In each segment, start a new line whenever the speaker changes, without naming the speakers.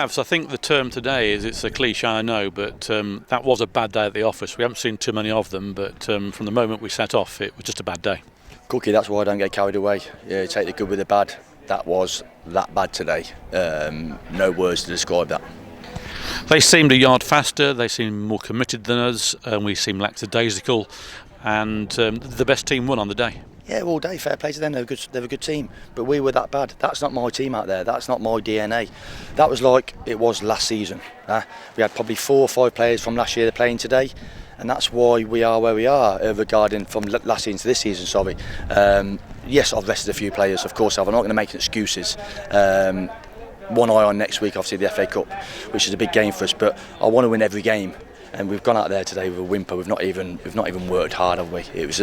Lavs, I think the term today is, it's a cliche, I know, but that was a bad day at the office. We haven't seen too many of them, but from the moment we set off, it was just a bad day.
Cookie, that's why I don't get carried away. Yeah, take the good with the bad. That was that bad today. No words to describe that.
They seemed a yard faster, they seemed more committed than us, and we seemed lackadaisical, and the best team won on the day.
Yeah, all day, fair play to them. They're a good team, but we were that bad. That's not my team out there. That's not my DNA. That was like it was last season. We had probably 4 or 5 players from last year playing today, and that's why we are where we are regarding from last season to this season. Sorry. Yes, I've rested a few players, of course. I'm not going to make excuses. One eye on next week, obviously the FA Cup, which is a big game for us. But I want to win every game. And we've gone out there today with a whimper. We've not even worked hard, have we? It was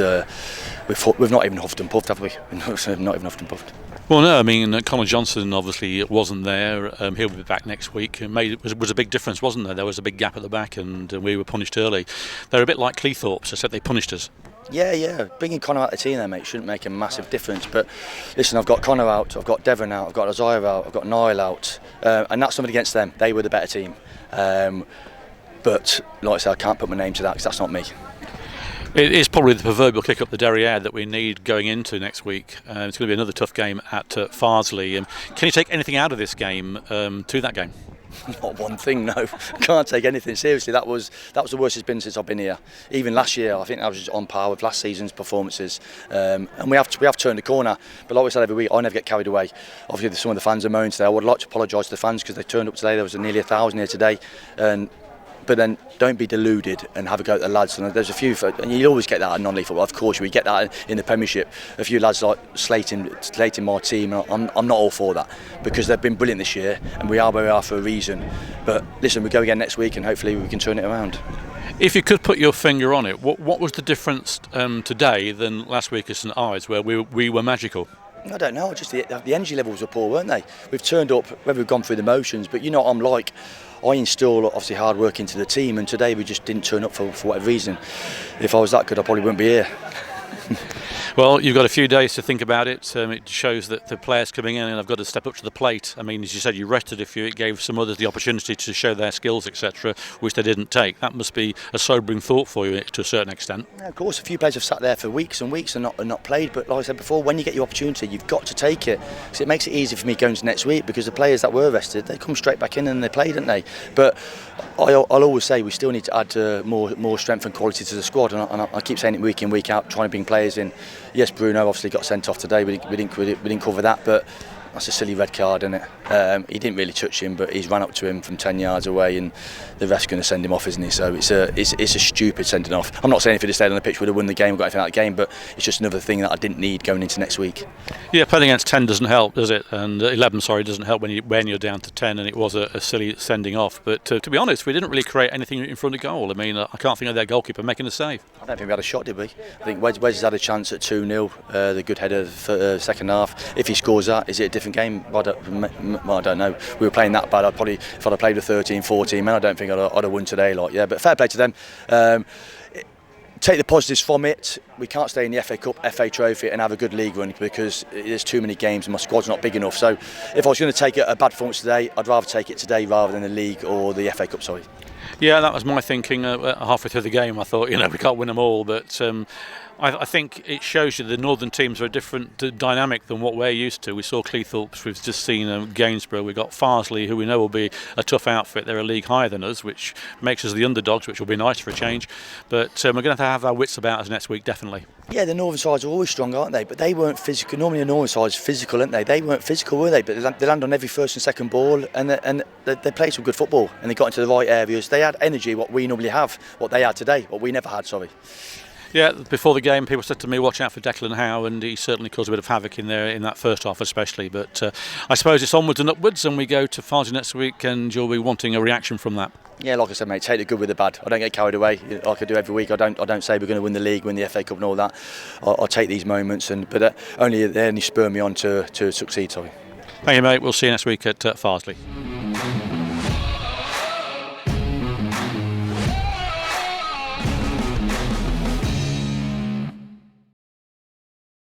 we've not even huffed and puffed, have we? Not even huffed and puffed.
Well, no, I mean Connor Johnson obviously wasn't there. He'll be back next week. It was a big difference, wasn't there? There was a big gap at the back, and we were punished early. They're a bit like Cleethorpes, except they punished us.
Yeah. Bringing Connor out of the team there, mate, shouldn't make a massive difference. But listen, I've got Connor out, I've got Devon out, I've got Isaiah out, I've got Niall out, and that's something against them. They were the better team. But like I said, I can't put my name to that because that's not me.
It is probably the proverbial kick up the derriere that we need going into next week. It's going to be another tough game at Farsley. Can you take anything out of this game to that game?
Not one thing, no. Can't take anything seriously. That was the worst it's been since I've been here. Even last year, I think that was on par with last season's performances. And we have turned the corner. But like we said every week, I never get carried away. Obviously, some of the fans are moaning today. I would like to apologise to the fans because they turned up today. There was nearly 1,000 here today, but then don't be deluded and have a go at the lads. And there's a few, and you always get that at non-league. Of course, we get that in the Premiership. A few lads like slating my team. I'm not all for that because they've been brilliant this year, and we are where we are for a reason. But listen, we go again next week, and hopefully we can turn it around.
If you could put your finger on it, what was the difference today than last week at St Ives, where we were magical?
I don't know. Just the energy levels were poor, weren't they? We've turned up, whether we've gone through the motions, but you know what I'm like. I instill obviously hard work into the team, and today we just didn't turn up for whatever reason. If I was that good, I probably wouldn't be here.
Well, you've got a few days to think about it. It shows that the players coming in have got to step up to the plate. I mean, as you said, you rested a few. It gave some others the opportunity to show their skills, etc., which they didn't take. That must be a sobering thought for you to a certain extent.
Yeah, of course, a few players have sat there for weeks and weeks and not played. But like I said before, when you get your opportunity, you've got to take it. Because it makes it easy for me going to next week because the players that were rested, they come straight back in and they play, don't they? But I'll always say we still need to add more strength and quality to the squad. And I keep saying it week in, week out, trying to bring players in. Yes, Bruno obviously got sent off today. We didn't cover that, but that's a silly red card, isn't it? He didn't really touch him, but he's ran up to him from 10 yards away, and the ref's going to send him off, isn't he? So it's a stupid sending off. I'm not saying if he'd have stayed on the pitch would have won the game, got anything out of the game, but it's just another thing that I didn't need going into next week.
Yeah, playing against 10 doesn't help, does it? And 11, doesn't help when you're down to 10, and it was a silly sending off. But to be honest, we didn't really create anything in front of goal. I mean, I can't think of their goalkeeper making a save.
I don't think we had a shot, did we? I think Wes has had a chance at 2-0, the good header for second half. If he scores that, is it a different game? I don't know. We were playing that bad. If I'd have played with 13, 14 men, I don't think I'd have won today. But fair play to them. Take the positives from it. We can't stay in the FA Cup, FA Trophy and have a good league run because there's too many games and my squad's not big enough. So if I was going to take a bad performance today, I'd rather take it today rather than the league or the FA Cup, sorry.
Yeah, that was my thinking halfway through the game. I thought, we can't win them all, but I think it shows you the northern teams are a different dynamic than what we're used to. We saw Cleethorpes, we've just seen Gainsborough, we've got Farsley, who we know will be a tough outfit. They're a league higher than us, which makes us the underdogs, which will be nice for a change. But we're going to have our wits about us next week, definitely. Yeah,
the northern sides are always strong, aren't they? But they weren't physical. Normally the northern sides are physical, aren't they? They weren't physical, were they? But they land on every first and second ball, and they played some good football, and they got into the right areas. They had energy, what we normally have, what they had today, what we never had, sorry.
Yeah, before the game, people said to me, watch out for Declan Howe, and he certainly caused a bit of havoc in there in that first half especially. But I suppose it's onwards and upwards, and we go to Farsley next week, and you'll be wanting a reaction from that. Yeah,
like I said, mate, take the good with the bad. I don't get carried away like I do every week. I don't say we're going to win the league, win the FA Cup and all that. I'll take these moments, but they only spur me on to succeed, sorry.
Thank you, mate. We'll see you next week at Farsley.